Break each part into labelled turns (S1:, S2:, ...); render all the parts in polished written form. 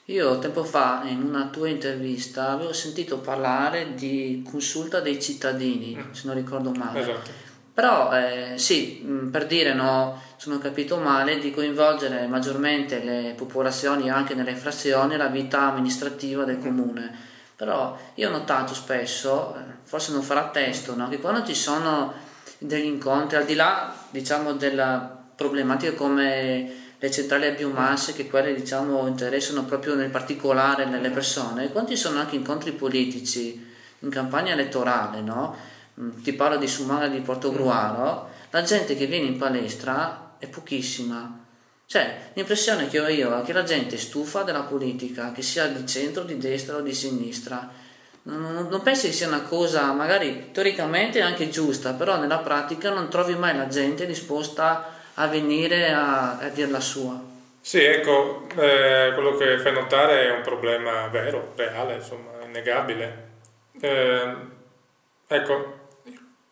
S1: Io tempo fa in una tua intervista avevo sentito parlare di consulta dei cittadini, se non ricordo male.
S2: Esatto.
S1: Però sì, per dire no, se non ho capito male, di coinvolgere maggiormente le popolazioni anche nelle infrazioni e la vita amministrativa del comune. Però io ho notato spesso, forse non farà testo, no? Che quando ci sono degli incontri, al di là diciamo della problematica come le centrali a biomasse, che quelle diciamo interessano proprio nel particolare le persone, quando ci sono anche incontri politici in campagna elettorale, no? Ti parlo di Sumana di Portogruaro, la gente che viene in palestra è pochissima. Cioè, l'impressione che ho io è che la gente è stufa della politica, che sia di centro, di destra o di sinistra. Non pensi che sia una cosa magari teoricamente anche giusta, però nella pratica non trovi mai la gente disposta a venire a dire la sua.
S2: Sì, ecco, quello che fai notare è un problema vero, reale, insomma, innegabile. Eh, ecco,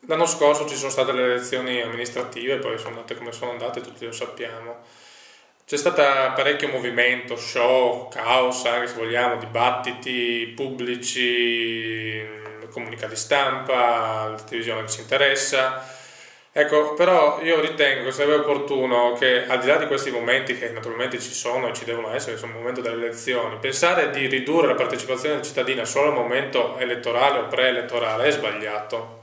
S2: l'anno scorso ci sono state le elezioni amministrative, poi sono andate come sono andate, tutti lo sappiamo. C'è stato parecchio movimento, show, caos, anche se vogliamo, dibattiti pubblici, comunicati stampa, la televisione che ci interessa. Ecco, però io ritengo che sarebbe opportuno che al di là di questi momenti che naturalmente ci sono e ci devono essere, sono il momento delle elezioni, pensare di ridurre la partecipazione cittadina solo al momento elettorale o preelettorale è sbagliato.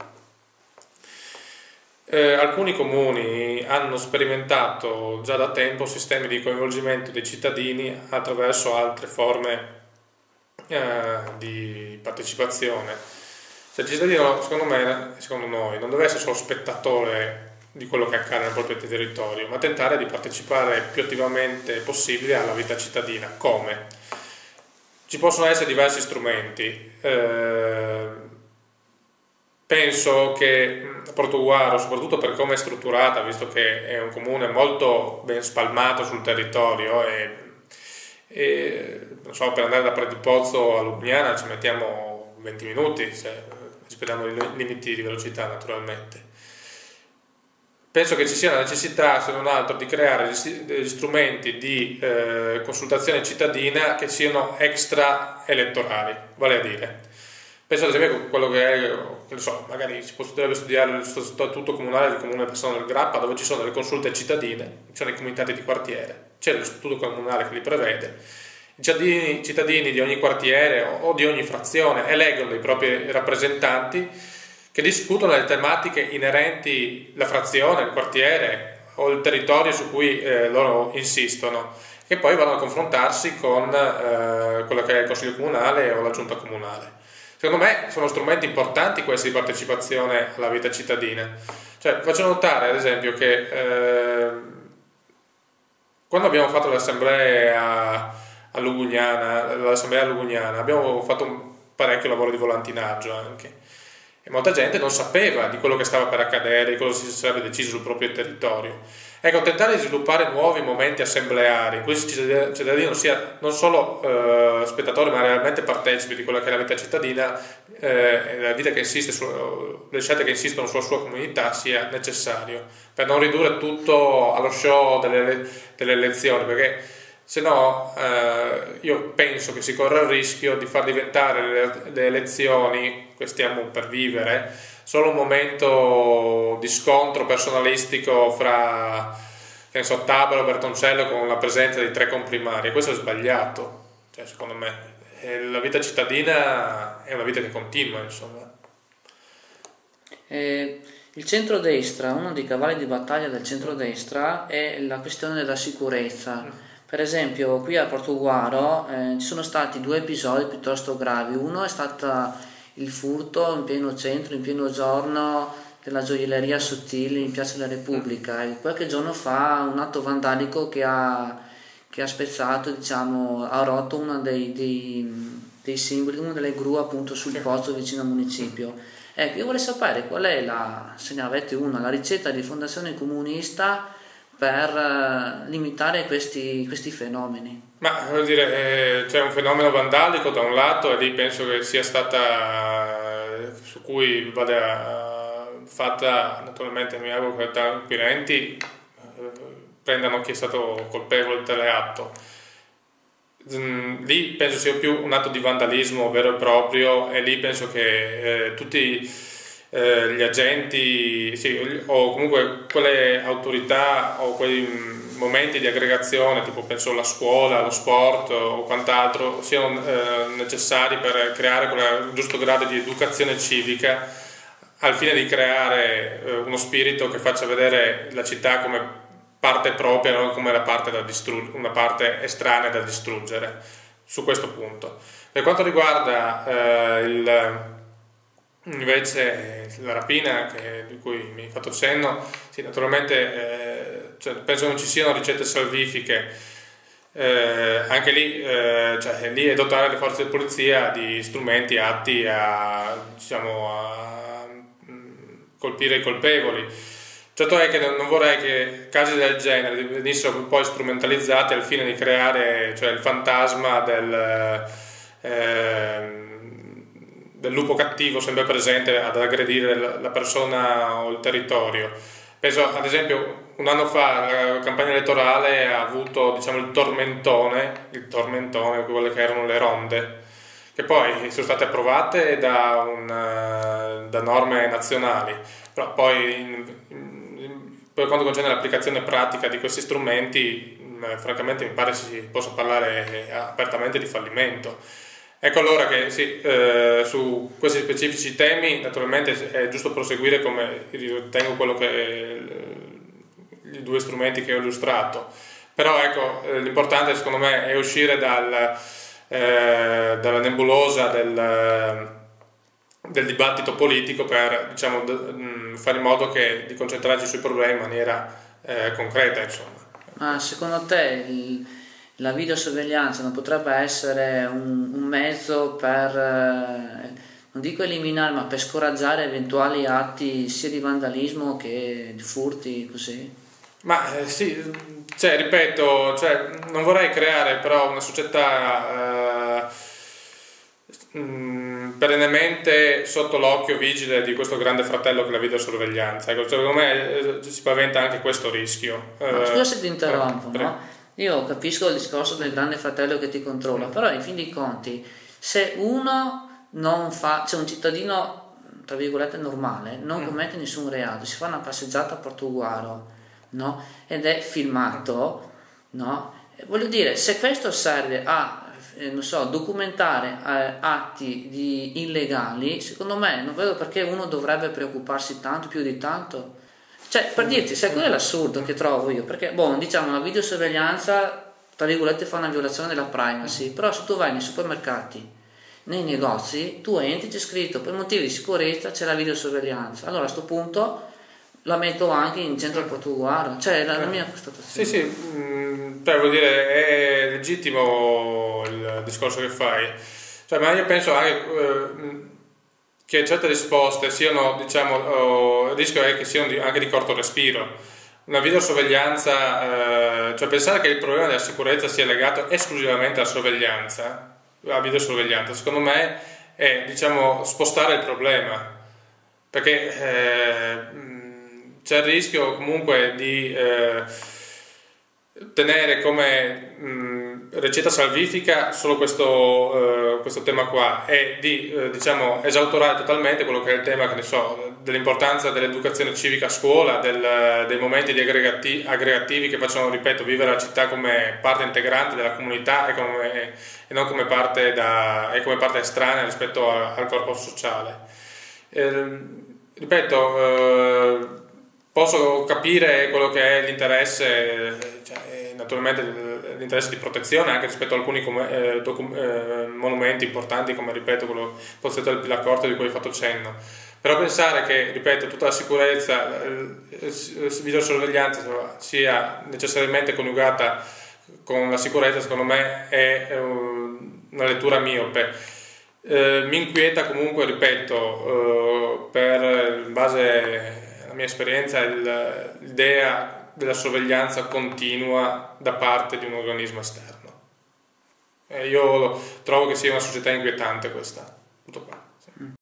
S2: Alcuni comuni hanno sperimentato già da tempo sistemi di coinvolgimento dei cittadini attraverso altre forme di partecipazione. Cioè, il cittadino, secondo me, secondo noi, non deve essere solo spettatore di quello che accade nel proprio territorio, ma tentare di partecipare più attivamente possibile alla vita cittadina. Come? Ci possono essere diversi strumenti. Penso che Portoguaro, soprattutto per come è strutturata, visto che è un comune molto ben spalmato sul territorio e non so, per andare da Predipozzo a Lugnana ci mettiamo 20 minuti, rispettando i limiti di velocità naturalmente. Penso che ci sia la necessità, se non altro, di creare degli strumenti di consultazione cittadina che siano extra elettorali, vale a dire. Penso ad esempio a quello che è, che ne so, magari si potrebbe studiare il statuto comunale del comune persona del Grappa, dove ci sono delle consulte cittadine, ci sono i comitati di quartiere, c'è lo statuto comunale che li prevede. I cittadini di ogni quartiere o di ogni frazione eleggono dei propri rappresentanti che discutono le tematiche inerenti alla frazione, il quartiere o il territorio su cui loro insistono e poi vanno a confrontarsi con quello che è il consiglio comunale o la giunta comunale. Secondo me sono strumenti importanti questi di partecipazione alla vita cittadina. Cioè, faccio notare ad esempio che quando abbiamo fatto l'assemblea a Lugugnana, abbiamo fatto un parecchio lavoro di volantinaggio anche. E molta gente non sapeva di quello che stava per accadere, di cosa si sarebbe deciso sul proprio territorio. Ecco, tentare di sviluppare nuovi momenti assembleari in cui il cittadino sia non solo spettatore ma realmente partecipi di quella che è la vita cittadina e la vita che le scelte che insistono sulla sua comunità sia necessario per non ridurre tutto allo show delle elezioni, perché se no io penso che si corre il rischio di far diventare le elezioni che stiamo per vivere solo un momento di scontro personalistico fra, che ne so, Tabaro e Bertoncello con la presenza di tre comprimari, e questo è sbagliato, cioè, secondo me. La vita cittadina è una vita che continua, insomma.
S1: Il centrodestra, uno dei cavalli di battaglia del centrodestra è la questione della sicurezza. Per esempio, qui a Portoguaro ci sono stati due episodi piuttosto gravi. Uno è stato il furto in pieno centro, in pieno giorno, della gioielleria Sottili in Piazza della Repubblica. E qualche giorno fa un atto vandalico che ha spezzato, diciamo, ha rotto uno dei simboli, una delle gru appunto sul pozzo vicino al municipio. Ecco, io vorrei sapere qual è se ne avete una, la ricetta di Fondazione Comunista per limitare questi fenomeni.
S2: Ma vuol dire, c'è un fenomeno vandalico da un lato e lì penso che sia stata, su cui vada fatta, naturalmente mi auguro che gli inquirenti prendano chi è stato colpevole del tale atto. lì penso sia più un atto di vandalismo vero e proprio, e lì penso che tutti gli agenti, sì, o comunque quelle autorità o quei momenti di aggregazione, tipo penso alla scuola, allo sport o quant'altro, siano necessari per creare quel giusto grado di educazione civica, al fine di creare uno spirito che faccia vedere la città come parte propria, non come una parte estranea da distruggere, su questo punto. Per quanto riguarda invece la rapina di cui mi hai fatto cenno, sì, naturalmente penso non ci siano ricette salvifiche, anche lì, lì è dotare le forze di polizia di strumenti atti a, diciamo, a colpire i colpevoli. Certo è che non vorrei che casi del genere venissero poi strumentalizzati al fine di creare, cioè, il fantasma del lupo cattivo sempre presente ad aggredire la persona o il territorio. Penso ad esempio un anno fa la campagna elettorale ha avuto, diciamo, il tormentone, quelle che erano le ronde, che poi sono state approvate da norme nazionali, però poi per quanto concerne l'applicazione pratica di questi strumenti, francamente mi pare si possa parlare apertamente di fallimento. Ecco allora che sì, su questi specifici temi naturalmente è giusto proseguire come ritengo quello che i due strumenti che ho illustrato, però ecco, l'importante secondo me è uscire dalla nebulosa del dibattito politico per, diciamo, fare in modo di concentrarci sui problemi in maniera concreta, insomma.
S1: Ma secondo te la videosorveglianza non potrebbe essere un mezzo per, non dico eliminare, ma per scoraggiare eventuali atti sia di vandalismo che di furti, così?
S2: Ma sì, cioè, ripeto, non vorrei creare però una società perennemente sotto l'occhio vigile di questo grande fratello che è la videosorveglianza. Ecco, secondo me si spaventa anche questo rischio.
S1: Scusa se ti interrompo, no? Io capisco il discorso del grande fratello che ti controlla, però in fin dei conti, se uno non fa, cioè un cittadino tra virgolette normale, non commette nessun reato, si fa una passeggiata a Portoguaro, no? Ed è filmato, no? Voglio dire, se questo serve a non so, documentare atti illegali, secondo me non vedo perché uno dovrebbe preoccuparsi tanto, più di tanto. Cioè, per dirti, sai quello è l'assurdo che trovo io, perché, diciamo, la videosorveglianza, tra virgolette, fa una violazione della privacy, però se tu vai nei supermercati, nei negozi, tu entri, c'è scritto, per motivi di sicurezza c'è la videosorveglianza. Allora a questo punto la metto anche in centro al Portoguaro, cioè la mia constatazione.
S2: Sì, vuol dire, è legittimo il discorso che fai, ma io penso anche che certe risposte siano, diciamo, il rischio è che siano anche di corto respiro. Una videosorveglianza, pensare che il problema della sicurezza sia legato esclusivamente alla videosorveglianza, secondo me è, diciamo, spostare il problema, perché c'è il rischio comunque di tenere come ricetta salvifica solo questo tema qua e di diciamo esautorare totalmente quello che è il tema, che ne so, dell'importanza dell'educazione civica a scuola, dei momenti di aggregativi che facciano, ripeto, vivere la città come parte integrante della comunità e non come parte estranea rispetto al corpo sociale. Ripeto, posso capire quello che è l'interesse, naturalmente l'interesse di protezione anche rispetto a alcuni monumenti importanti come, ripeto, quello Pozzetto del Pilacorte di cui hai fatto cenno, però pensare che, ripeto, tutta la sicurezza, videosorveglianza sia necessariamente coniugata con la sicurezza, secondo me è una lettura miope. Mi inquieta comunque, ripeto, in base alla mia esperienza, l'idea della sorveglianza continua da parte di un organismo esterno. Io trovo che sia una società inquietante questa. Tutto qua.